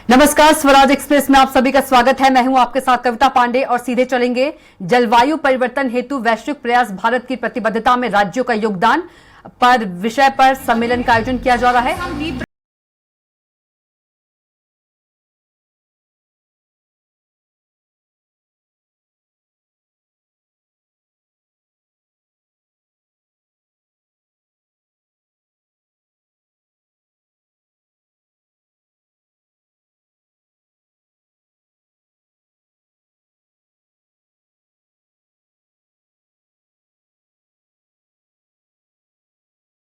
नमस्कार, स्वराज एक्सप्रेस में आप सभी का स्वागत है। मैं हूं आपके साथ कविता पांडे और सीधे चलेंगे जलवायु परिवर्तन हेतु वैश्विक प्रयास, भारत की प्रतिबद्धता में राज्यों का योगदान पर विषय पर सम्मेलन का आयोजन किया जा रहा है।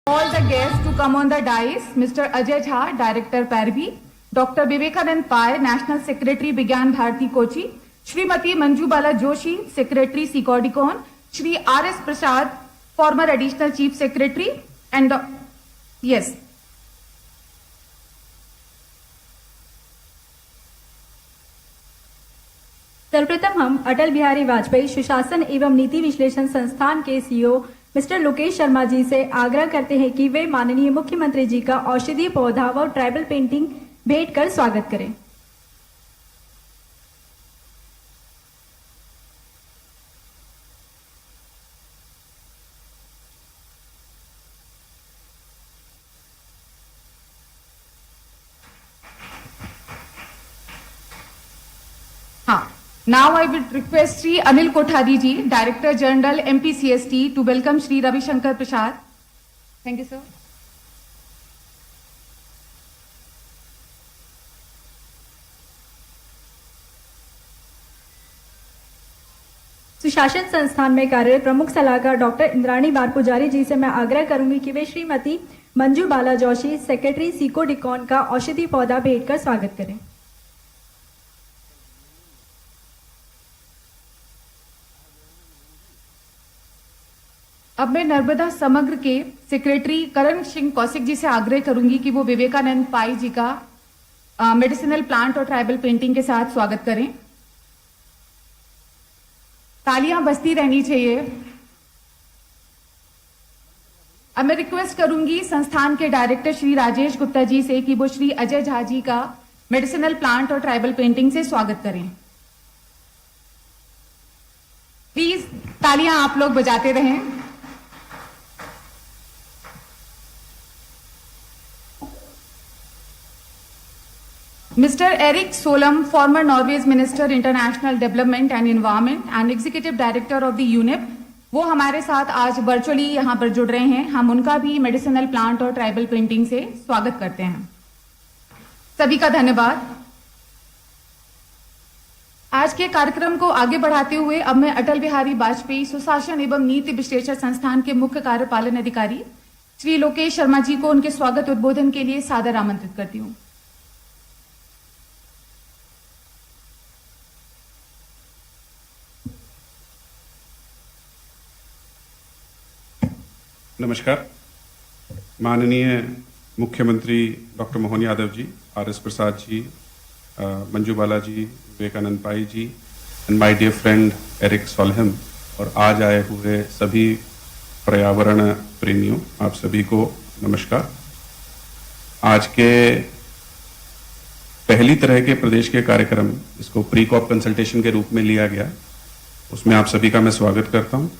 All the guests to come on the dais, Mr. Ajay Jha, Director Parvi, Dr. Vivekanand Pai, National Secretary, Vigyan Bharati Kochi, Srimati Manju Bala Joshi, Secretary, Sikodicon, Shri R.S. Prasad, former Additional Chief Secretary, and yes. सर्वप्रथम हम अटल बिहारी वाजपेयी सुशासन एवं नीति विश्लेषण संस्थान के CEO mister Lokesh Sharma ji से आग्रह करते हैं कि वे माननीय मुख्यमंत्री जी का औषधीय पौधा व ट्राइबल पेंटिंग भेंट कर स्वागत करें। हाँ. Now I will request Shri Anil Kothari ji, Director General MPCST, to welcome Shri Ravi Shankar Prasad. Thank you, sir. सुशासन संस्थान में कार्यरत प्रमुख सलाहकार डॉक्टर इंद्राणी बार पुजारी जी से मैं आग्रह करूंगी कि वे श्रीमती मंजू बाला जोशी, सेक्रेटरी सिकोडिकॉन का औषधि पौधा भेंट कर स्वागत करें। अब मैं नर्मदा समग्र के सेक्रेटरी करण सिंह कौशिक जी से आग्रह करूंगी कि वो विवेकानंद पाई जी का मेडिसिनल प्लांट और ट्राइबल पेंटिंग के साथ स्वागत करें। तालियां बजती रहनी चाहिए। अब मैं रिक्वेस्ट करूंगी संस्थान के डायरेक्टर श्री राजेश गुप्ता जी से कि वो श्री अजय झा जी का मेडिसिनल प्लांट और ट्राइबल पेंटिंग से स्वागत करें। प्लीज तालियां आप लोग बजाते रहें। Mr. Erik Solheim, former Norway's Minister International Development and Environment and Executive Director of the UNEP, वो हमारे साथ आज वर्चुअली यहाँ पर जुड़ रहे हैं। हम उनका भी मेडिसिनल प्लांट और ट्राइबल पेंटिंग से स्वागत करते हैं। सभी का धन्यवाद। आज के कार्यक्रम को आगे बढ़ाते हुए अब मैं अटल बिहारी वाजपेयी सुशासन एवं नीति विश्लेषण संस्थान के मुख्य कार्यपालन अधिकारी श्री लोकेश शर्मा जी को उनके स्वागत उद्बोधन के लिए सादर आमंत्रित करती हूँ। नमस्कार। माननीय मुख्यमंत्री doctor Mohan Yadav ji, R S. Prasad ji, Manju Bala ji, Vivekanand Pai ji and my dear friend Erik Solheim और आज आए हुए सभी पर्यावरण प्रेमियों, आप सभी को नमस्कार। आज के पहली तरह के प्रदेश के कार्यक्रम, इसको प्री कॉप कंसल्टेशन के रूप में लिया गया, उसमें आप सभी का मैं स्वागत करता हूँ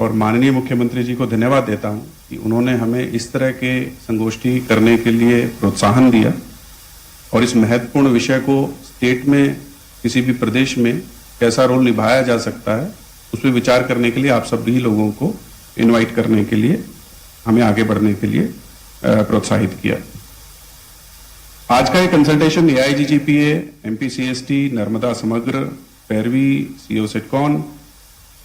और माननीय मुख्यमंत्री जी को धन्यवाद देता हूं कि उन्होंने हमें इस तरह के संगोष्ठी करने के लिए प्रोत्साहन दिया और इस महत्वपूर्ण विषय को स्टेट में किसी भी प्रदेश में कैसा रोल निभाया जा सकता है उस पर विचार करने के लिए आप सभी लोगों को इनवाइट करने के लिए, हमें आगे बढ़ने के लिए प्रोत्साहित किया। आज का ये कंसल्टेशन AIGGPA, MPCST, नर्मदा समग्र, पैरवी, CO सिटकॉन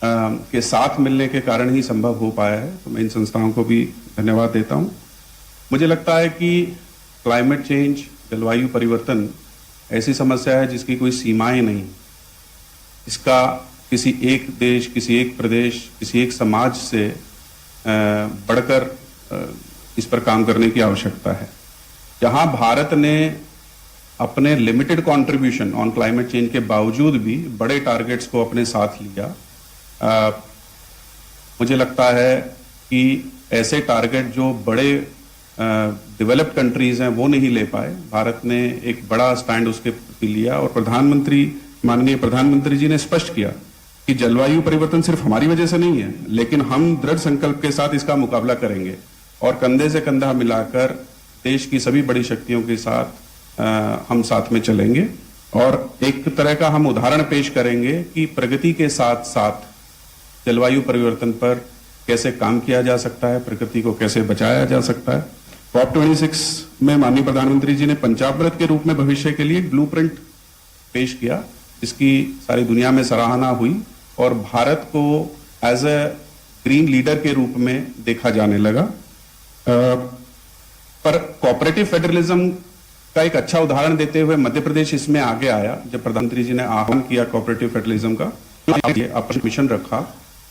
के साथ मिलने के कारण ही संभव हो पाया है, तो मैं इन संस्थाओं को भी धन्यवाद देता हूं। मुझे लगता है कि क्लाइमेट चेंज, जलवायु परिवर्तन ऐसी समस्या है जिसकी कोई सीमाएं नहीं। इसका किसी एक देश, किसी एक प्रदेश, किसी एक समाज से बढ़कर इस पर काम करने की आवश्यकता है। जहां भारत ने अपने limited contribution on climate change के बावजूद भी बड़े टारगेट्स को अपने साथ लिया, मुझे लगता है कि ऐसे टारगेट जो बड़े डेवलप्ड कंट्रीज हैं वो नहीं ले पाए। भारत ने एक बड़ा स्टैंड उसके प्रति लिया और माननीय प्रधानमंत्री जी ने स्पष्ट किया कि जलवायु परिवर्तन सिर्फ हमारी वजह से नहीं है, लेकिन हम दृढ़ संकल्प के साथ इसका मुकाबला करेंगे और कंधे से कंधा मिलाकर देश की सभी बड़ी शक्तियों के साथ हम साथ में चलेंगे और एक तरह का हम उदाहरण पेश करेंगे कि प्रगति के साथ साथ जलवायु परिवर्तन पर कैसे काम किया जा सकता है, प्रकृति को कैसे बचाया जा सकता है। COP26 में माननीय प्रधानमंत्री जी ने पंचामृत के रूप में भविष्य के लिए एक ब्लूप्रिंट पेश किया, इसकी सारी दुनिया में सराहना हुई और भारत को एज ए ग्रीन लीडर के रूप में देखा जाने लगा। पर कोऑपरेटिव फेडरलिज्म का एक अच्छा उदाहरण देते हुए मध्य प्रदेश इसमें आगे आया। जब प्रधानमंत्री जी ने आह्वान किया कोऑपरेटिव फेडरलिज्म का, अपना मिशन रखा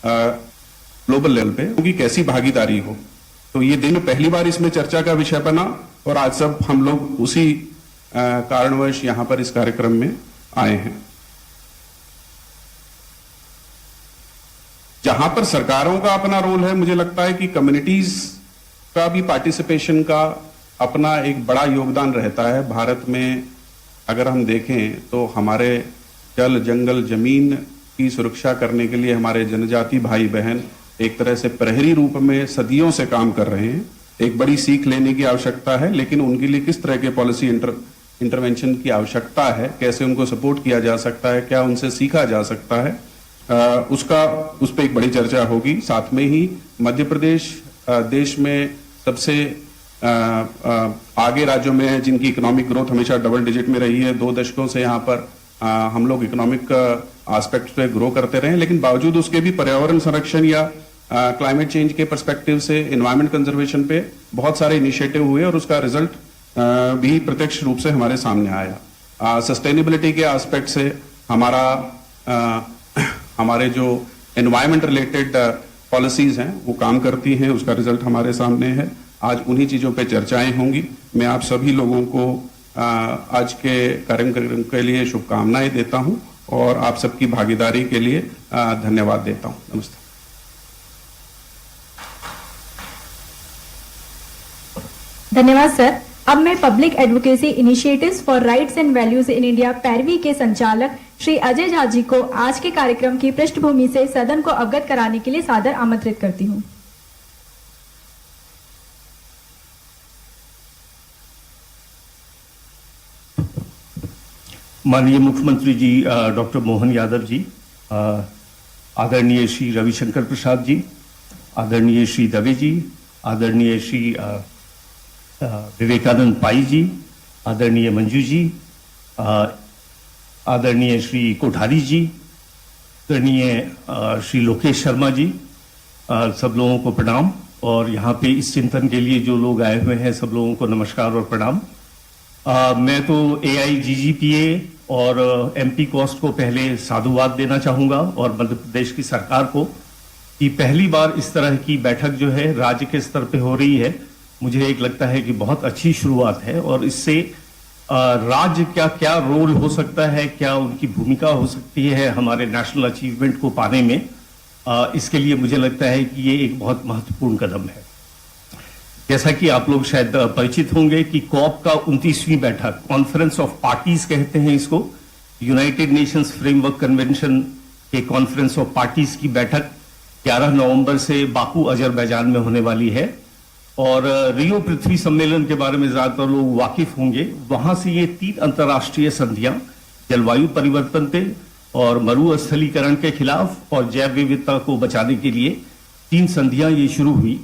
ग्लोबल लेवल पे क्योंकि कैसी भागीदारी हो, तो ये दिन पहली बार इसमें चर्चा का विषय बना और आज सब हम लोग उसी कारणवश यहां पर इस कार्यक्रम में आए हैं। जहां पर सरकारों का अपना रोल है, मुझे लगता है कि कम्युनिटीज का भी पार्टिसिपेशन का अपना एक बड़ा योगदान रहता है। भारत में अगर हम देखें तो हमारे जल जंगल जमीन की सुरक्षा करने के लिए हमारे जनजाति भाई बहन एक तरह से प्रहरी रूप में सदियों से काम कर रहे हैं। एक बड़ी सीख लेने की आवश्यकता है, लेकिन उनके लिए किस तरह के पॉलिसी इंटरवेंशन की आवश्यकता है, कैसे उनको सपोर्ट किया जा सकता है, क्या उनसे सीखा जा सकता है, उस पर एक बड़ी चर्चा होगी। साथ में ही मध्य प्रदेश देश में सबसे आगे राज्यों में है जिनकी इकोनॉमिक ग्रोथ हमेशा डबल डिजिट में रही है। 2 दशकों से यहाँ पर हम लोग इकोनॉमिक एस्पेक्ट पे ग्रो करते रहे, लेकिन बावजूद उसके भी पर्यावरण संरक्षण या क्लाइमेट चेंज के पर्सपेक्टिव से एनवायरमेंट कंजर्वेशन पे बहुत सारे इनिशिएटिव हुए और उसका रिजल्ट भी प्रत्यक्ष रूप से हमारे सामने आया। सस्टेनेबिलिटी के एस्पेक्ट से हमारे जो एनवायरमेंट रिलेटेड पॉलिसीज हैं वो काम करती हैं, उसका रिजल्ट हमारे सामने है। आज उन्हीं चीजों पे चर्चाएं होंगी। मैं आप सभी लोगों को आज के कार्यक्रम के लिए शुभकामनाएं देता हूं और आप सबकी भागीदारी के लिए धन्यवाद देता हूं। नमस्ते। धन्यवाद सर। अब मैं public advocacy initiatives for rights and values in India पैरवी के संचालक श्री अजय झा जी को आज के कार्यक्रम की पृष्ठभूमि से सदन को अवगत कराने के लिए सादर आमंत्रित करती हूँ। माननीय मुख्यमंत्री जी डॉक्टर मोहन यादव जी, आदरणीय श्री रविशंकर प्रसाद जी, आदरणीय श्री दवे जी, आदरणीय श्री विवेकानंद पाई जी, आदरणीय मंजू जी, आदरणीय श्री कोठारी जी, आदरणीय श्री लोकेश शर्मा जी, सब लोगों को प्रणाम और यहाँ पे इस चिंतन के लिए जो लोग आए हुए हैं सब लोगों को नमस्कार और प्रणाम। मैं तो AIGGPA और MP कॉस्ट को पहले साधुवाद देना चाहूंगा और मध्य प्रदेश की सरकार को कि पहली बार इस तरह की बैठक जो है राज्य के स्तर पे हो रही है। मुझे एक लगता है कि बहुत अच्छी शुरुआत है और इससे राज्य क्या क्या रोल हो सकता है, क्या उनकी भूमिका हो सकती है हमारे नेशनल अचीवमेंट को पाने में, इसके लिए मुझे लगता है कि ये एक बहुत महत्वपूर्ण कदम है। जैसा कि आप लोग शायद परिचित होंगे कि कॉप का 29वीं बैठक, कॉन्फ्रेंस ऑफ पार्टीज कहते हैं इसको, यूनाइटेड नेशंस फ्रेमवर्क कन्वेंशन के कॉन्फ्रेंस ऑफ पार्टीज की बैठक 11 नवंबर से बाकू अजरबैजान में होने वाली है। और रियो पृथ्वी सम्मेलन के बारे में ज्यादातर लोग वाकिफ होंगे। वहां से ये 3 अंतर्राष्ट्रीय संधियां जलवायु परिवर्तन पे और मरुस्थलीकरण के खिलाफ और जैव विविधता को बचाने के लिए 3 संधियां ये शुरू हुई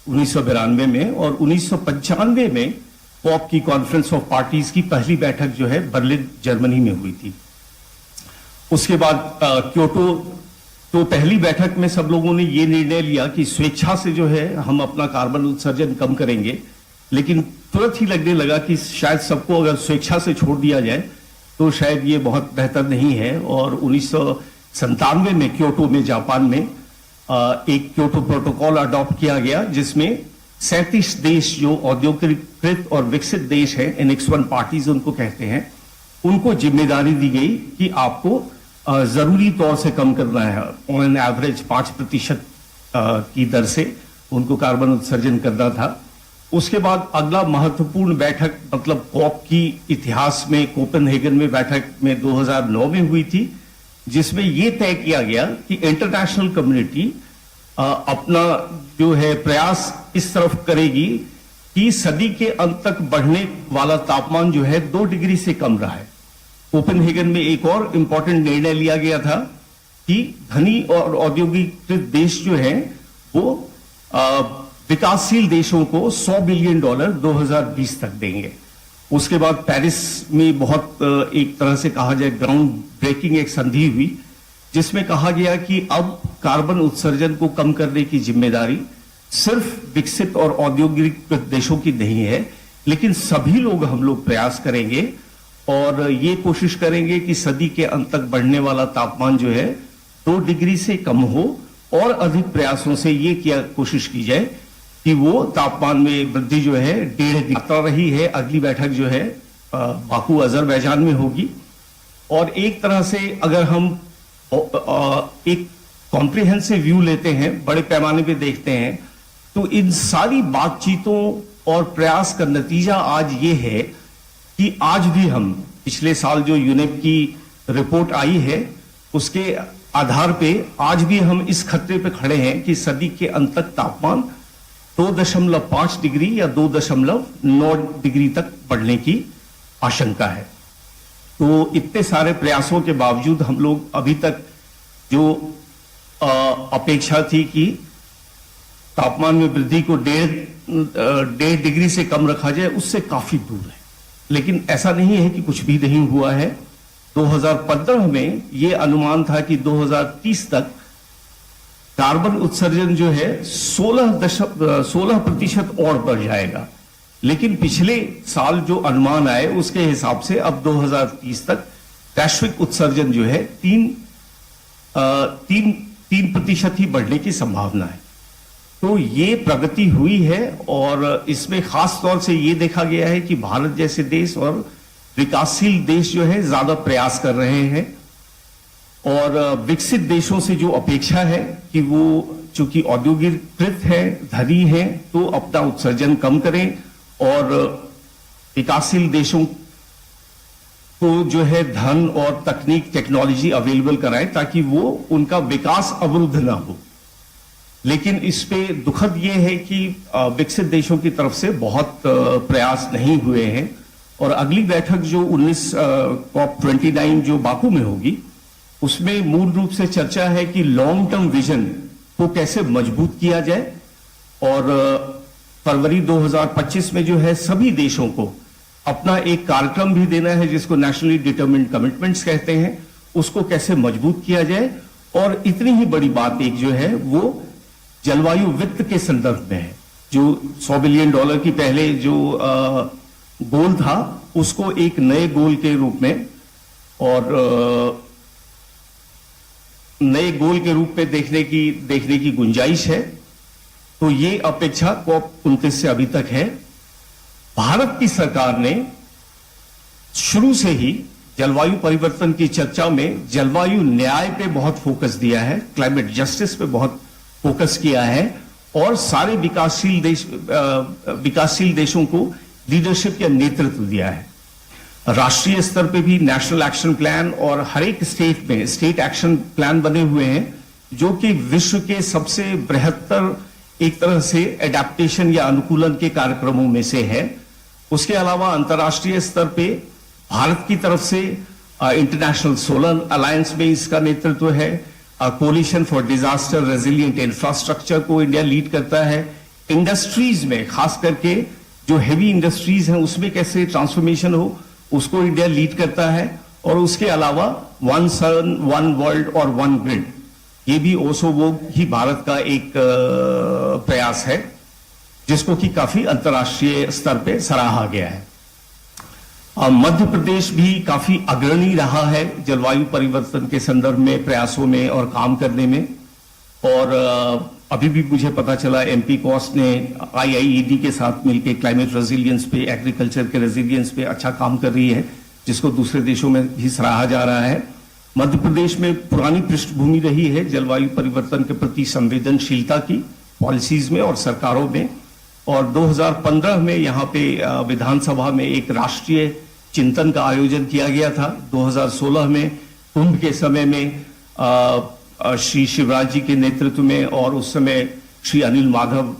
1992 में और 1995 में कॉप की कॉन्फ्रेंस ऑफ पार्टीज की पहली बैठक जो है बर्लिन जर्मनी में हुई थी। उसके बाद क्योटो, तो पहली बैठक में सब लोगों ने ये निर्णय लिया कि स्वेच्छा से जो है हम अपना कार्बन उत्सर्जन कम करेंगे, लेकिन तुरंत ही लगने लगा कि शायद सबको अगर स्वेच्छा से छोड़ दिया जाए तो शायद ये बहुत बेहतर नहीं है। और 1997 में क्योटो में जापान में एक क्योटो प्रोटोकॉल अडॉप्ट किया गया जिसमें 37 देश जो औद्योगिकृत और विकसित देश हैं, Annex 1 पार्टीज उनको कहते हैं, उनको जिम्मेदारी दी गई कि आपको जरूरी तौर से कम करना है। ऑन एवरेज 5% की दर से उनको कार्बन उत्सर्जन करना था। उसके बाद अगला महत्वपूर्ण बैठक मतलब कॉप की इतिहास में कोपेनहेगन में बैठक में 2009 में हुई थी, जिसमें यह तय किया गया कि इंटरनेशनल कम्युनिटी अपना जो है प्रयास इस तरफ करेगी कि सदी के अंत तक बढ़ने वाला तापमान जो है 2 डिग्री से कम रहा है। कोपेनहेगन में एक और इंपॉर्टेंट निर्णय लिया गया था कि धनी और औद्योगिकृत देश जो है वो विकासशील देशों को $100 बिलियन 2020 तक देंगे। उसके बाद पेरिस में बहुत एक तरह से कहा जाए ग्राउंड ब्रेकिंग एक संधि हुई, जिसमें कहा गया कि अब कार्बन उत्सर्जन को कम करने की जिम्मेदारी सिर्फ विकसित और औद्योगिक देशों की नहीं है, लेकिन सभी लोग हम लोग प्रयास करेंगे और ये कोशिश करेंगे कि सदी के अंत तक बढ़ने वाला तापमान जो है 2 डिग्री से कम हो, और अधिक प्रयासों से ये किया कोशिश की जाए कि वो तापमान में वृद्धि जो है 1.5 डिग्री रही है। अगली बैठक जो है बाकू अजरबैजान में होगी। और एक तरह से अगर हम एक कॉम्प्रिहेंसिव व्यू लेते हैं, बड़े पैमाने पे देखते हैं, तो इन सारी बातचीतों और प्रयास का नतीजा आज ये है कि आज भी हम पिछले साल जो यूनेप की रिपोर्ट आई है उसके आधार पे आज भी हम इस खतरे पे खड़े हैं कि सदी के अंत तक तापमान 2.5 डिग्री या 2.9 डिग्री तक बढ़ने की आशंका है। तो इतने सारे प्रयासों के बावजूद हम लोग अभी तक जो अपेक्षा थी कि तापमान में वृद्धि को 1.5 डिग्री से कम रखा जाए, उससे काफी दूर है। लेकिन ऐसा नहीं है कि कुछ भी नहीं हुआ है। 2015 में यह अनुमान था कि 2030 तक कार्बन उत्सर्जन जो है 16% और बढ़ जाएगा, लेकिन पिछले साल जो अनुमान आए उसके हिसाब से अब 2030 तक वैश्विक उत्सर्जन जो है 3% ही बढ़ने की संभावना है। तो ये प्रगति हुई है और इसमें खास तौर से ये देखा गया है कि भारत जैसे देश और विकासशील देश जो है ज्यादा प्रयास कर रहे हैं, और विकसित देशों से जो अपेक्षा है कि वो चूंकि औद्योगिकृत है, धनी है, तो अपना उत्सर्जन कम करें, और विकासशील देशों को जो है धन और तकनीक टेक्नोलॉजी अवेलेबल कराएं ताकि वो उनका विकास अवरुद्ध ना हो। लेकिन इस पे दुखद ये है कि विकसित देशों की तरफ से बहुत प्रयास नहीं हुए हैं, और अगली बैठक जो 19 COP29 जो बाकू में होगी उसमें मूल रूप से चर्चा है कि लॉन्ग टर्म विजन को कैसे मजबूत किया जाए, और फरवरी 2025 में जो है सभी देशों को अपना एक कार्यक्रम भी देना है जिसको नेशनली डिटरमिन्ड कमिटमेंट्स कहते हैं, उसको कैसे मजबूत किया जाए। और इतनी ही बड़ी बात एक जो है वो जलवायु वित्त के संदर्भ में है, जो $100 बिलियन की पहले जो गोल था उसको एक नए गोल के रूप में और नए गोल के रूप में देखने की गुंजाइश है। तो ये अपेक्षा COP29 से अभी तक है। भारत की सरकार ने शुरू से ही जलवायु परिवर्तन की चर्चा में जलवायु न्याय पे बहुत फोकस दिया है, क्लाइमेट जस्टिस पे बहुत फोकस किया है, और सारे विकासशील देशों को लीडरशिप या नेतृत्व दिया है। राष्ट्रीय स्तर पे भी नेशनल एक्शन प्लान और हर एक स्टेट में स्टेट एक्शन प्लान बने हुए हैं, जो कि विश्व के सबसे बृहत्तर एक तरह से एडेप्टेशन या अनुकूलन के कार्यक्रमों में से है। उसके अलावा अंतर्राष्ट्रीय स्तर पे भारत की तरफ से इंटरनेशनल सोलर अलायंस में इसका नेतृत्व है। Coalition for disaster resilient infrastructure को इंडिया लीड करता है। इंडस्ट्रीज में खास करके जो हेवी इंडस्ट्रीज हैं उसमें कैसे ट्रांसफॉर्मेशन हो उसको इंडिया लीड करता है। और उसके अलावा वन सन वन वर्ल्ड और वन ग्रिड, ये भी ओसो वो ही भारत का एक प्रयास है जिसको कि काफी अंतर्राष्ट्रीय स्तर पे सराहा गया है। मध्य प्रदेश भी काफी अग्रणी रहा है जलवायु परिवर्तन के संदर्भ में प्रयासों में और काम करने में। और अभी भी मुझे पता चला एमपी कॉस्ट ने IIED के साथ मिलकर क्लाइमेट रेजिलियंस पे, एग्रीकल्चर के रेजिलियंस पे अच्छा काम कर रही है, जिसको दूसरे देशों में भी सराहा जा रहा है। मध्य प्रदेश में पुरानी पृष्ठभूमि रही है जलवायु परिवर्तन के प्रति संवेदनशीलता की पॉलिसीज में और सरकारों में, और 2015 में यहाँ पे विधानसभा में एक राष्ट्रीय चिंतन का आयोजन किया गया था। 2016 में कुंभ के समय में श्री शिवराज जी के नेतृत्व में और उस समय Shri Anil Madhav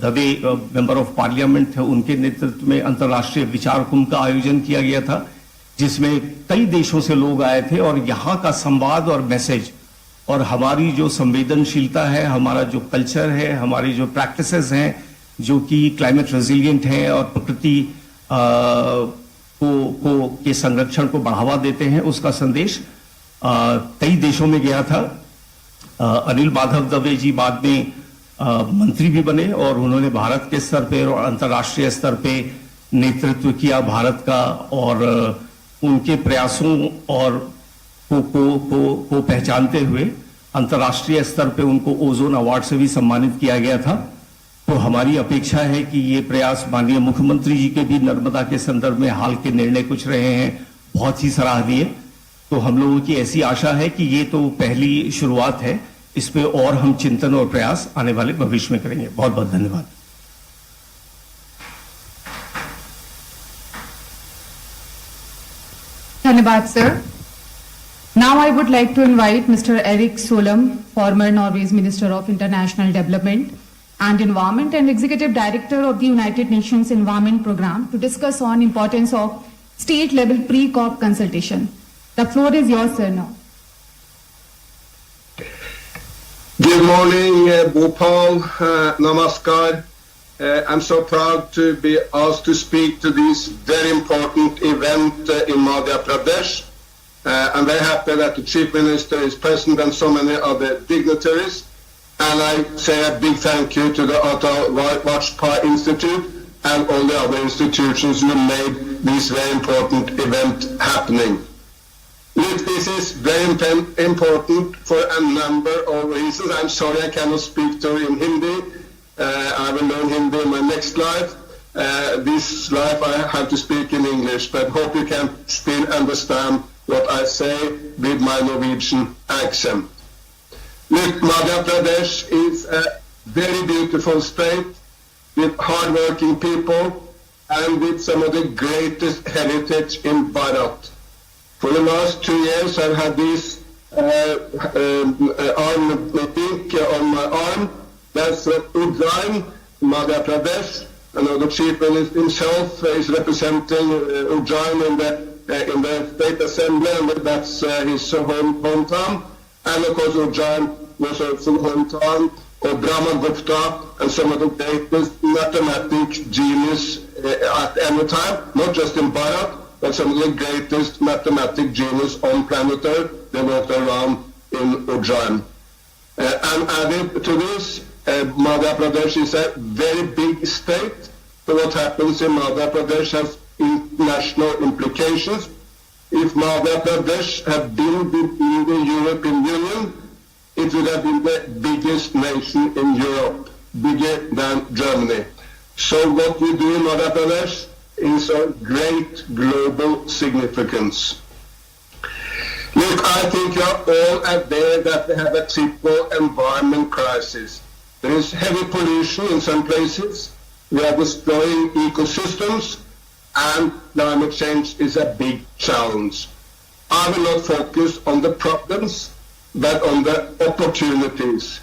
Dave member of parliament थे, उनके नेतृत्व में अंतर्राष्ट्रीय विचार कुंभ का आयोजन किया गया था, जिसमें कई देशों से लोग आए थे। और यहाँ का संवाद और मैसेज और हमारी जो संवेदनशीलता है, हमारा जो कल्चर है, हमारी जो प्रैक्टिसेस हैं जो कि क्लाइमेट रेजिलिएंट हैं और प्रकृति के संरक्षण को बढ़ावा देते हैं, उसका संदेश कई देशों में गया था। अनिल माधव दवे जी बाद में मंत्री भी बने और उन्होंने भारत के स्तर पे और अंतर्राष्ट्रीय स्तर पे नेतृत्व किया भारत का, और उनके प्रयासों और को पहचानते हुए अंतर्राष्ट्रीय स्तर पे उनको ओजोन अवार्ड से भी सम्मानित किया गया था। तो हमारी अपेक्षा है कि ये प्रयास माननीय मुख्यमंत्री जी के भी नर्मदा के संदर्भ में हाल के निर्णय कुछ रहे हैं बहुत ही सराहनीय। तो हम लोगों की ऐसी आशा है कि ये तो पहली शुरुआत है, इस पे और हम चिंतन और प्रयास आने वाले भविष्य में करेंगे। बहुत बहुत धन्यवाद। धन्यवाद sir. Now I would like to invite Mr. Erik Solheim, former Norway's Minister of International Development and Environment and Executive Director of the United Nations Environment Programme, to discuss on importance of state-level pre-COP consultation. The floor is yours, sir, now. Good morning, Bhopal. Namaskar. I'm so proud to be asked to speak to this very important event in Madhya Pradesh. I'm very happy that the Chief Minister is present and so many other dignitaries. And I say a big thank you to the Atal Vajpayee Institute and all the other institutions who made this very important event happening. Look, this is very important for a number of reasons. I'm sorry I cannot speak to you in Hindi. I will learn Hindi in my next life. This life I have to speak in English, but hope you can still understand what I say with my Norwegian accent. Look, Madhya Pradesh is a very beautiful state with hard-working people and with some of the greatest heritage in Bharat. For the last 2 years, I've had this arm pink on my arm. That's Ujjain, Madhya Pradesh. I know the Chief Minister himself is representing Ujjain in the State Assembly, and that's his hometown. And of course, Ujjain was also hometown of Brahmagupta and some of the greatest mathematic genius at any time, not just in Bharat, but some of the greatest mathematic genius on planet Earth. They walked around in Ujjain. And added to this, Madhya Pradesh is a very big state. So what happens in Madhya Pradesh has international implications. If Madhya Pradesh had been within the European Union, it would have been the biggest nation in Europe, bigger than Germany. So what we do in Madhya Pradesh is of great global significance. Look, I think you are all aware that we have a triple environment crisis. There is heavy pollution in some places, we are destroying ecosystems, and climate change is a big challenge. I will not focus on the problems, but on the opportunities.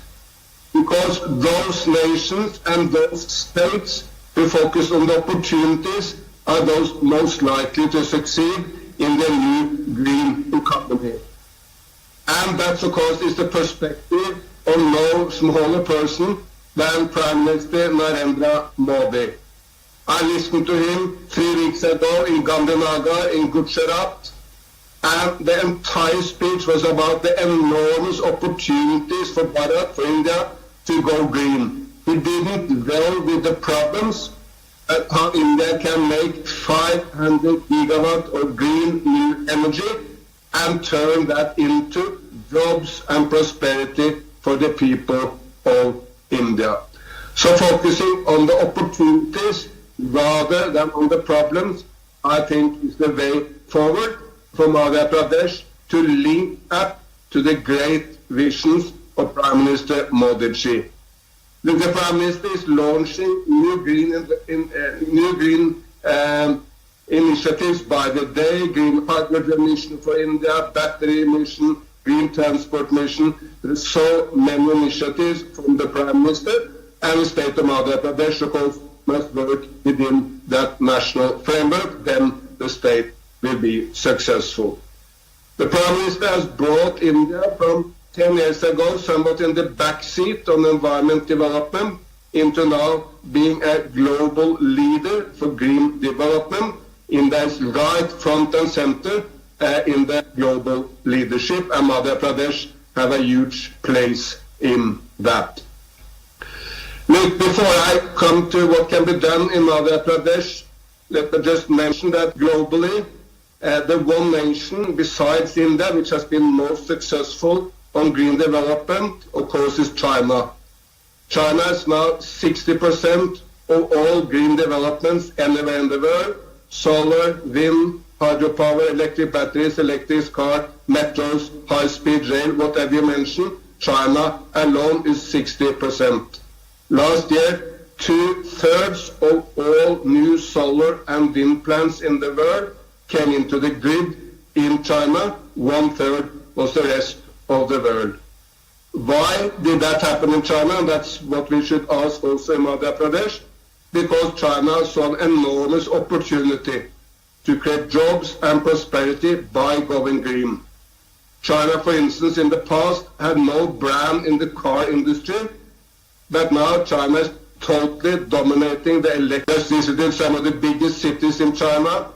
Because those nations and those states who focus on the opportunities are those most likely to succeed in the new green economy. And that, of course, is the perspective of no smaller person than Prime Minister Narendra Modi. I listened to him 3 weeks ago in Gandhinagar in Gujarat, and the entire speech was about the enormous opportunities for Bharat, for India, to go green. He didn't dwell with the problems, how India can make 500 gigawatt of green new energy and turn that into jobs and prosperity for the people of India. So focusing on the opportunities rather than on the problems, I think is the way forward for Madhya Pradesh to link up to the great visions of Prime Minister Modi ji. The Prime Minister is launching new green initiatives by the day: green hydrogen mission for India, battery mission, green transport mission. There are so many initiatives from the Prime Minister, and the state of Madhya Pradesh, of course, must work within that national framework. Then the state will be successful. The Prime Minister has brought India from 10 years ago, somewhat in the backseat on environment development, into now being a global leader for green development. India is right front and center in the global leadership, and Madhya Pradesh have a huge place in that. Look, before I come to what can be done in Madhya Pradesh, let me just mention that globally, the one nation besides India which has been most successful on green development, of course, is China. China is now 60% of all green developments anywhere in the world: solar, wind, hydropower, electric batteries, electric car, metros, high-speed rail, whatever you mention. China alone is 60%. Last year, 2/3 of all new solar and wind plants in the world came into the grid in China. 1/3 was the rest of the world. Why did that happen in China? And that's what we should ask also in Madhya Pradesh. Because China saw an enormous opportunity to create jobs and prosperity by going green. China, for instance, in the past had no brand in the car industry, but now China is totally dominating the electric. Visited some of the biggest cities in China,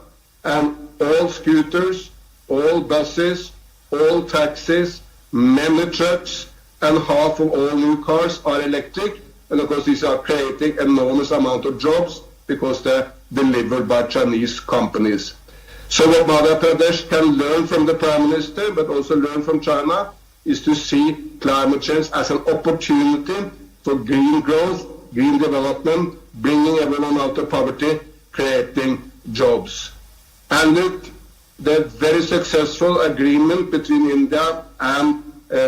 and all scooters, all buses, all taxis, many trucks, and half of all new cars are electric. And of course, these are creating enormous amount of jobs because they're delivered by Chinese companies. So what Madhya Pradesh can learn from the Prime Minister, but also learn from China, is to see climate change as an opportunity for green growth, green development, bringing everyone out of poverty, creating jobs. And look, the very successful agreement between India and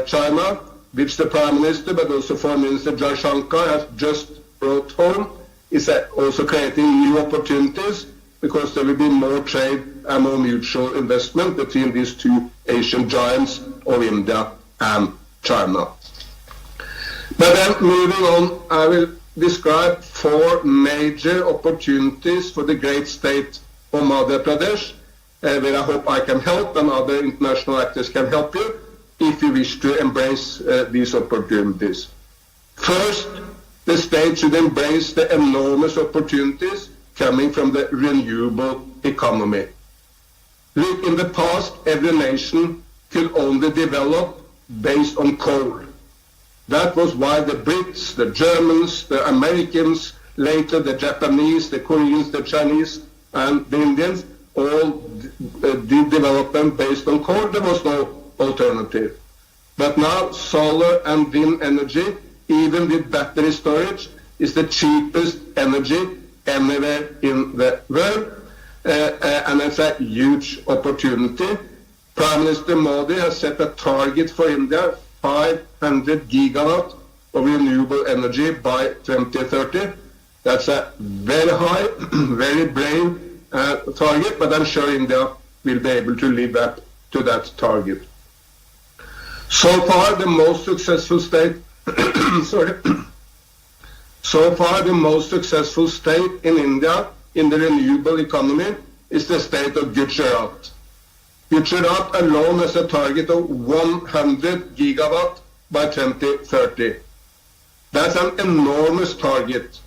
China, which the Prime Minister, but also Foreign Minister Jaishankar has just brought home, is also creating new opportunities because there will be more trade and more mutual investment between these two Asian giants of India and China. But then moving on, I will describe 4 major opportunities for the great state of Madhya Pradesh, where I hope I can help and other international actors can help you if you wish to embrace these opportunities. First, the state should embrace the enormous opportunities coming from the renewable economy. Look, in the past, every nation could only develop based on coal. That was why the Brits, the Germans, the Americans, later the Japanese, the Koreans, the Chinese, and the Indians all did development based on coal. There was no alternative. But now solar and wind energy, even with battery storage, is the cheapest energy anywhere in the world. And it's a huge opportunity. Prime Minister Modi has set a target for India, 500 gigawatt of renewable energy by 2030. That's a very high, very brave target, but I'm sure India will be able to live up to that target. So far, the most successful state, so far the most successful state in India in the renewable economy is the state of Gujarat. Gujarat alone has a target of 100 gigawatt by 2030. That's an enormous target.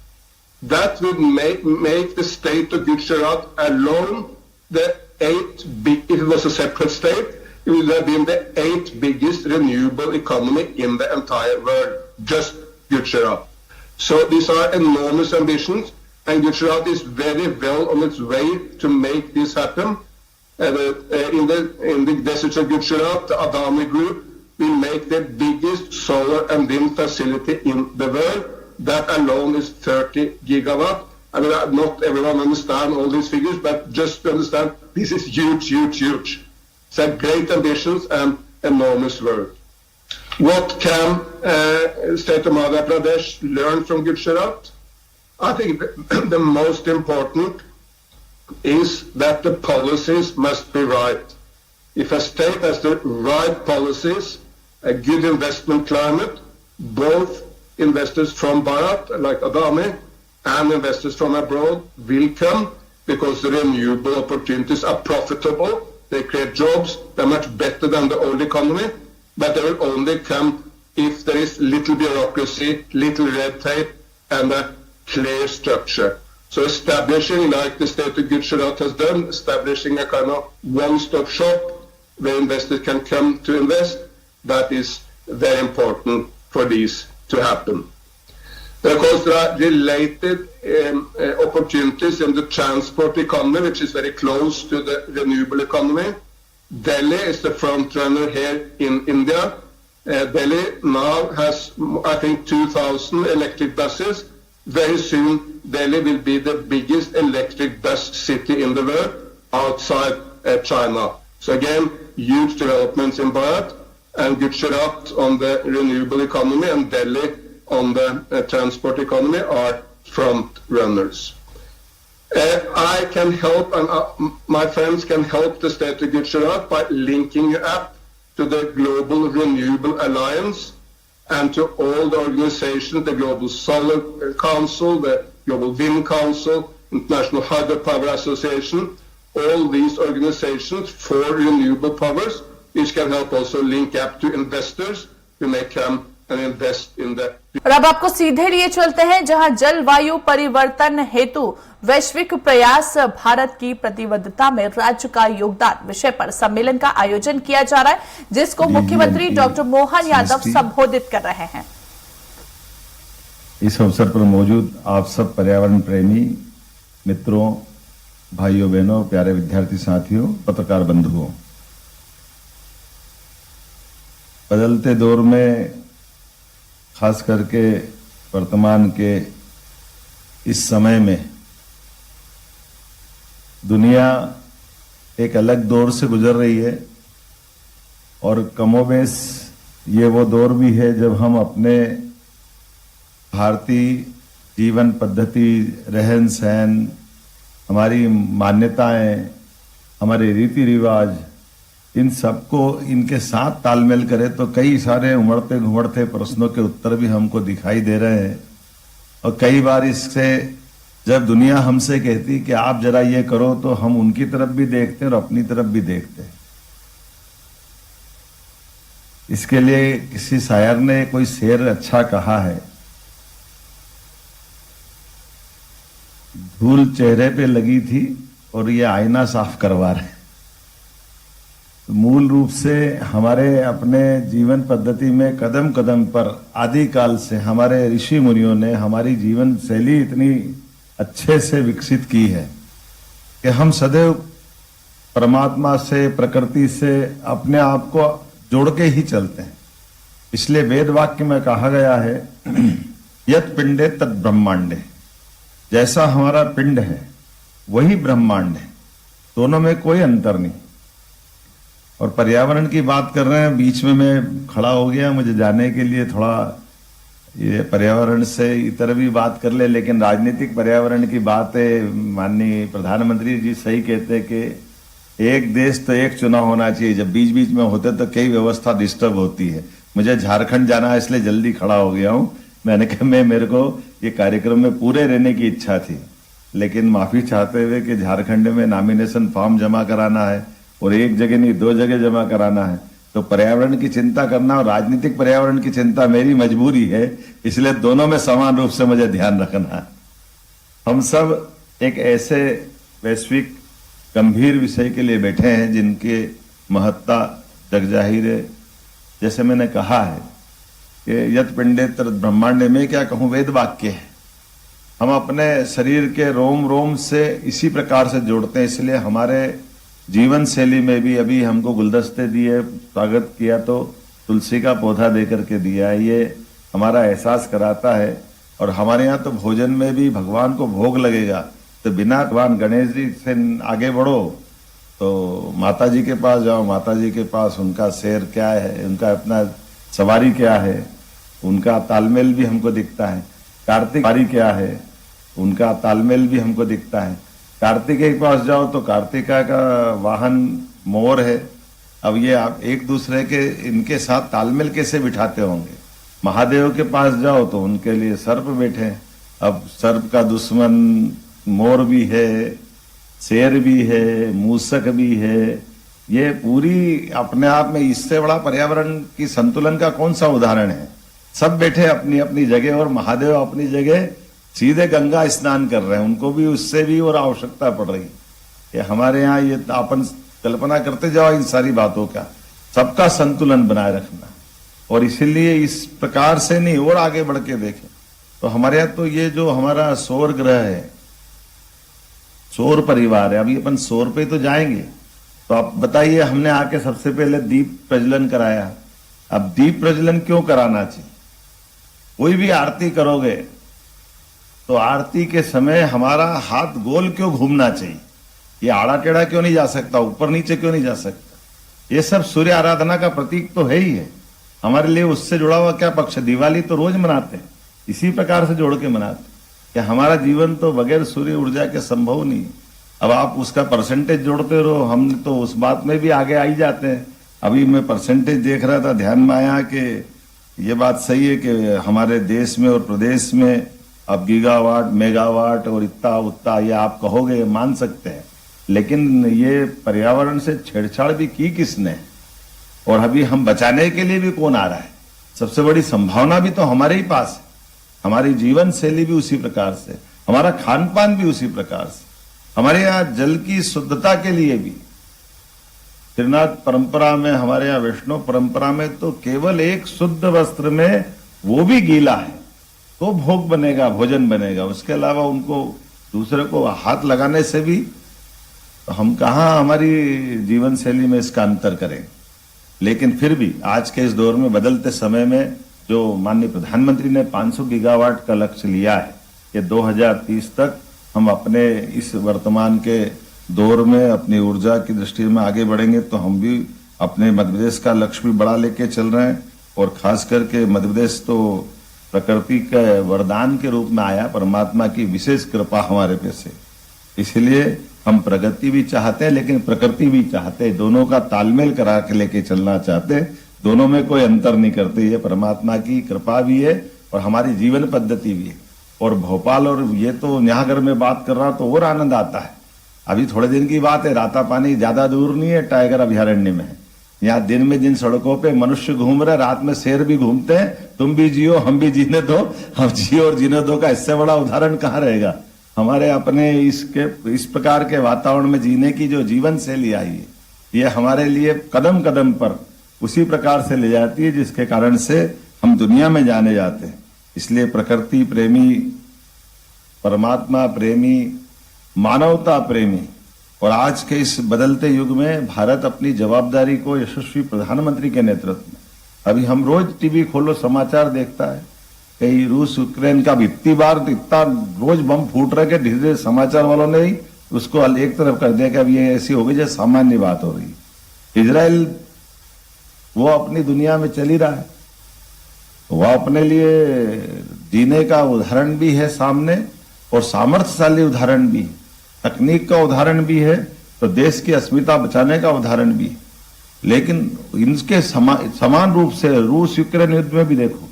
That would make the state of Gujarat alone the 8th big, if it was a separate state, it would have been the 8th biggest renewable economy in the entire world, just Gujarat. So these are enormous ambitions, and Gujarat is very well on its way to make this happen. In the deserts of Gujarat, the Adani Group will make the biggest solar and wind facility in the world. That alone is 30 gigawatt. I mean, not everyone understands all these figures, but just to understand, this is huge, huge, huge. It's a great ambitions and enormous work. What can State of Madhya Pradesh learn from Gujarat? I think the most important is that the policies must be right. If a state has the right policies, a good investment climate, both investors from Bharat, like Adani, and investors from abroad will come because the renewable opportunities are profitable, they create jobs, they're much better than the old economy, but they will only come if there is little bureaucracy, little red tape, and a clear structure. So establishing, like the state of Gujarat has done, establishing a kind of one-stop shop where investors can come to invest, that is very important for these to happen. Of course, there are related opportunities in the transport economy, which is very close to the renewable economy. Delhi is the front runner here in India. Delhi now has, I think, 2,000 electric buses. Very soon, Delhi will be the biggest electric bus city in the world outside China. So again, huge developments in Bharat, and Gujarat on the renewable economy and Delhi on the transport economy are front runners. I can help, and my friends can help the state of Gujarat by linking you up to the Global Renewable Alliance and to all the organizations, the Global Solar Council, the Global Wind Council, International Hydropower Association, all these organizations for renewable powers, which can help also link up to investors who may come and invest in the. और अब आपको सीधे लिए चलते हैं जहां जलवायु परिवर्तन हेतु वैश्विक प्रयास भारत की प्रतिबद्धता में राज्य का योगदान विषय पर सम्मेलन का आयोजन किया जा रहा है, जिसको मुख्यमंत्री डॉक्टर मोहन यादव संबोधित कर रहे हैं। इस अवसर पर मौजूद आप सब पर्यावरण प्रेमी मित्रों, भाइयों बहनों, प्यारे विद्यार्थी साथियों, पत्रकार बंधुओं, बदलते दौर में खास करके वर्तमान के इस समय में दुनिया एक अलग दौर से गुजर रही है और कमोबेश ये वो दौर भी है जब हम अपने भारतीय जीवन पद्धति, रहन सहन, हमारी मान्यताएं, हमारे रीति रिवाज, इन सबको इनके साथ तालमेल करें तो कई सारे उमड़ते घुमड़ते प्रश्नों के उत्तर भी हमको दिखाई दे रहे हैं। और कई बार इससे जब दुनिया हमसे कहती कि आप जरा ये करो तो हम उनकी तरफ भी देखते हैं और अपनी तरफ भी देखते हैं। इसके लिए किसी शायर ने कोई शेर अच्छा कहा है, धूल चेहरे पे लगी थी और ये आईना साफ करवा रहे। मूल रूप से हमारे अपने जीवन पद्धति में कदम कदम पर आदिकाल से हमारे ऋषि मुनियों ने हमारी जीवन शैली इतनी अच्छे से विकसित की है कि हम सदैव परमात्मा से, प्रकृति से अपने आप को जोड़ के ही चलते हैं। इसलिए वेद वाक्य में कहा गया है, यत पिंडे तत् ब्रह्मांडे, जैसा हमारा पिंड है वही ब्रह्मांड है, दोनों में कोई अंतर नहीं। और पर्यावरण की बात कर रहे हैं, बीच में मैं खड़ा हो गया, मुझे जाने के लिए थोड़ा ये पर्यावरण से इतर भी बात कर ले, लेकिन राजनीतिक पर्यावरण की बात है। माननीय प्रधानमंत्री जी सही कहते हैं कि एक देश तो एक चुनाव होना चाहिए, जब बीच बीच में होते तो कई व्यवस्था डिस्टर्ब होती है। मुझे झारखंड जाना है इसलिए जल्दी खड़ा हो गया हूं। मैंने कहा मेरे को ये कार्यक्रम में पूरे रहने की इच्छा थी, लेकिन माफी चाहते हुए कि झारखंड में नॉमिनेशन फॉर्म जमा कराना है और एक जगह नहीं 2 जगह जमा कराना है, तो पर्यावरण की चिंता करना और राजनीतिक पर्यावरण की चिंता मेरी मजबूरी है, इसलिए दोनों में समान रूप से मुझे ध्यान रखना है। हम सब एक ऐसे वैश्विक गंभीर विषय के लिए बैठे हैं जिनके महत्ता जगजाहिर है। जैसे मैंने कहा है कि यत पिंडे तत् ब्रह्मांडे में, क्या कहूं, वेद वाक्य है। हम अपने शरीर के रोम रोम से इसी प्रकार से जोड़ते हैं, इसलिए हमारे जीवन शैली में भी अभी हमको गुलदस्ते दिए, स्वागत किया तो तुलसी का पौधा देकर के दिया, ये हमारा एहसास कराता है। और हमारे यहाँ तो भोजन में भी भगवान को भोग लगेगा, तो बिना भगवान गणेश जी से आगे बढ़ो तो माता जी के पास जाओ, माता जी के पास उनका शेर क्या है, उनका अपना सवारी क्या है, उनका तालमेल भी हमको दिखता है। कार्तिक सवारी क्या है, उनका तालमेल भी हमको दिखता है। कार्तिकेय के पास जाओ तो कार्तिका का वाहन मोर है। अब ये आप एक दूसरे के इनके साथ तालमेल कैसे बिठाते होंगे। महादेव के पास जाओ तो उनके लिए सर्प बैठे। अब सर्प का दुश्मन मोर भी है, शेर भी है, मूसक भी है। ये पूरी अपने आप में इससे बड़ा पर्यावरण की संतुलन का कौन सा उदाहरण है। सब बैठे अपनी अपनी जगह और महादेव अपनी जगह सीधे गंगा स्नान कर रहे हैं। उनको भी उससे भी और आवश्यकता पड़ रही है। हमारे यहाँ ये अपन कल्पना करते जाओ इन सारी बातों का, सबका संतुलन बनाए रखना। और इसीलिए इस प्रकार से नहीं और आगे बढ़ के देखें तो हमारे यहाँ तो ये जो हमारा सौर ग्रह है, सौर परिवार है, अभी अपन सौर पे तो जाएंगे। तो आप बताइए, हमने आके सबसे पहले दीप प्रज्वलन कराया। अब दीप प्रज्वलन क्यों कराना चाहिए। कोई भी आरती करोगे तो आरती के समय हमारा हाथ गोल क्यों घूमना चाहिए, ये आड़ा टेढ़ा क्यों नहीं जा सकता, ऊपर नीचे क्यों नहीं जा सकता। ये सब सूर्य आराधना का प्रतीक तो है ही है। हमारे लिए उससे जुड़ा हुआ क्या पक्ष। दिवाली तो रोज मनाते हैं, इसी प्रकार से जोड़ के मनाते हैं कि हमारा जीवन तो बगैर सूर्य ऊर्जा के संभव नहीं। अब आप उसका परसेंटेज जोड़ते रहो, हम तो उस बात में भी आगे आई जाते हैं। अभी मैं परसेंटेज देख रहा था, ध्यान में आया कि ये बात सही है कि हमारे देश में और प्रदेश में अब गीगावाट, मेगावाट और इतना उतना ये आप कहोगे, मान सकते हैं, लेकिन ये पर्यावरण से छेड़छाड़ भी की किसने। और अभी हम बचाने के लिए भी कौन आ रहा है। सबसे बड़ी संभावना भी तो हमारे ही पास है। हमारी जीवन शैली भी उसी प्रकार से, हमारा खान पान भी उसी प्रकार से। हमारे यहाँ जल की शुद्धता के लिए भी त्रिनाथ परंपरा में, हमारे यहाँ वैष्णव परंपरा में तो केवल एक शुद्ध वस्त्र में, वो भी गीला है तो भोग बनेगा, भोजन बनेगा। उसके अलावा उनको दूसरे को हाथ लगाने से भी तो हम कहाँ हमारी जीवन शैली में इसका अंतर करें। लेकिन फिर भी आज के इस दौर में, बदलते समय में, जो माननीय प्रधानमंत्री ने 500 गीगावाट का लक्ष्य लिया है कि 2030 तक हम अपने इस वर्तमान के दौर में अपनी ऊर्जा की दृष्टि में आगे बढ़ेंगे, तो हम भी अपने मध्य प्रदेश का लक्ष्य भी बड़ा लेके चल रहे हैं। और खास करके मध्य प्रदेश तो प्रकृति के वरदान के रूप में आया, परमात्मा की विशेष कृपा हमारे पे से। इसलिए हम प्रगति भी चाहते हैं लेकिन प्रकृति भी चाहते हैं, दोनों का तालमेल करा के लेके चलना चाहते हैं। दोनों में कोई अंतर नहीं करते। ये परमात्मा की कृपा भी है और हमारी जीवन पद्धति भी है। और भोपाल, और ये तो यहाँ अगर मैं बात कर रहा हूं तो और आनंद आता है। अभी थोड़े दिन की बात है, रातापानी ज्यादा दूर नहीं है, टाइगर अभयारण्य में है। यहाँ दिन में जिन सड़कों पे मनुष्य घूम रहे, रात में शेर भी घूमते हैं। तुम भी जियो, हम भी जीने दो, हम जियो और जीने दो का इससे बड़ा उदाहरण कहाँ रहेगा। हमारे अपने इस प्रकार के वातावरण में जीने की जो जीवन शैली आई है, ये हमारे लिए कदम कदम पर उसी प्रकार से ले जाती है जिसके कारण से हम दुनिया में जाने जाते हैं। इसलिए प्रकृति प्रेमी, परमात्मा प्रेमी, मानवता प्रेमी और आज के इस बदलते युग में भारत अपनी जवाबदारी को यशस्वी प्रधानमंत्री के नेतृत्व में, अभी हम रोज टीवी खोलो समाचार देखता है, कहीं रूस यूक्रेन का इतनी बार इतना रोज बम फूट रहे कि धीरे समाचार वालों ने ही उसको एक तरफ कर दिया कि अब ये ऐसी हो गई जैसे सामान्य बात हो रही है। इजराइल वो अपनी दुनिया में चल ही रहा है, वह अपने लिए जीने का उदाहरण भी है सामने और सामर्थ्यशाली उदाहरण भी है, तकनीक का उदाहरण भी है, तो देश की अस्मिता बचाने का उदाहरण भी है। लेकिन इनके समान रूप से रूस यूक्रेन युद्ध में भी देखो,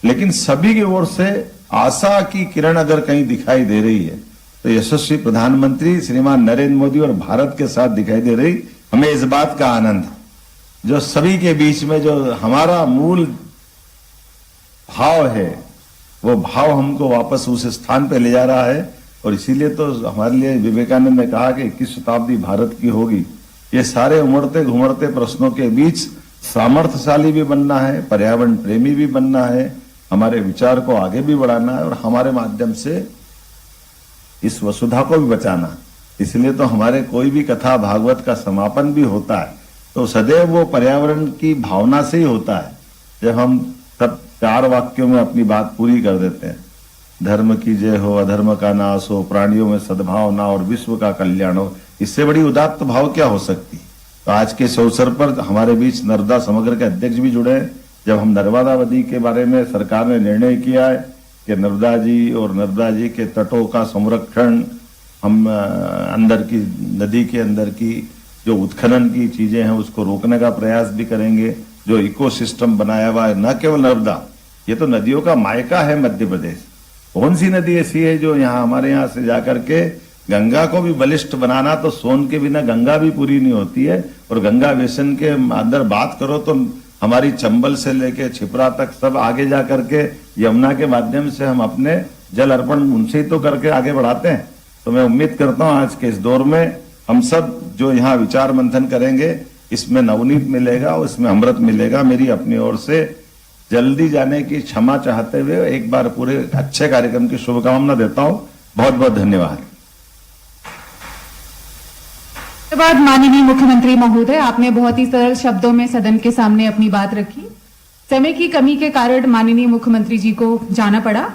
लेकिन सभी की ओर से आशा की किरण अगर कहीं दिखाई दे रही है तो यशस्वी प्रधानमंत्री श्रीमान नरेंद्र मोदी और भारत के साथ दिखाई दे रही। हमें इस बात का आनंद है जो सभी के बीच में जो हमारा मूल भाव है, वो भाव हमको वापस उस स्थान पे ले जा रहा है। और इसीलिए तो हमारे लिए विवेकानंद ने कहा कि 21 शताब्दी भारत की होगी। ये सारे उमड़ते घुमड़ते प्रश्नों के बीच सामर्थ्यशाली भी बनना है, पर्यावरण प्रेमी भी बनना है, हमारे विचार को आगे भी बढ़ाना है और हमारे माध्यम से इस वसुधा को भी बचाना। इसलिए तो हमारे कोई भी कथा भागवत का समापन भी होता है तो सदैव वो पर्यावरण की भावना से ही होता है। जब हम सब 4 वाक्यों में अपनी बात पूरी कर देते हैं, धर्म की जय हो, अधर्म का नाश हो, प्राणियों में सद्भावना और विश्व का कल्याण हो, इससे बड़ी उदात्त भाव क्या हो सकती। तो आज के इस अवसर पर हमारे बीच नर्मदा समग्र के अध्यक्ष भी जुड़े हैं, जब हम नर्मदा नदी के बारे में सरकार ने निर्णय किया है कि नर्मदा जी और नर्मदा जी के तटों का संरक्षण, हम अंदर की नदी के अंदर की जो उत्खनन की चीजें हैं उसको रोकने का प्रयास भी करेंगे। जो इकोसिस्टम बनाया हुआ है, न केवल नर्मदा, ये तो नदियों का मायका है मध्य प्रदेश। कौन सी नदी ऐसी है जो यहाँ हमारे यहाँ से जाकर के गंगा को भी बलिष्ठ बनाना, तो सोन के बिना गंगा भी पूरी नहीं होती है। और गंगा बेसिन के अंदर बात करो तो हमारी चंबल से लेके छिपरा तक सब आगे जा करके यमुना के माध्यम से हम अपने जल अर्पण उनसे ही तो करके आगे बढ़ाते हैं। तो मैं उम्मीद करता हूं आज के इस दौर में हम सब जो यहाँ विचार मंथन करेंगे, इसमें नवनीत मिलेगा और इसमें अमृत मिलेगा। मेरी अपनी ओर से जल्दी जाने की क्षमा चाहते हुए एक बार पूरे अच्छे कार्यक्रम की शुभकामना देता हूं। बहुत बहुत धन्यवाद। धन्यवाद माननीय मुख्यमंत्री महोदय, आपने बहुत ही सरल शब्दों में सदन के सामने अपनी बात रखी। समय की कमी के कारण माननीय मुख्यमंत्री जी को जाना पड़ा।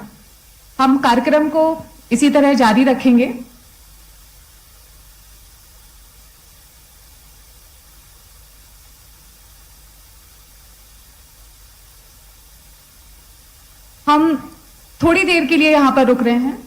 हम कार्यक्रम को इसी तरह जारी रखेंगे। हम थोड़ी देर के लिए यहां पर रुक रहे हैं।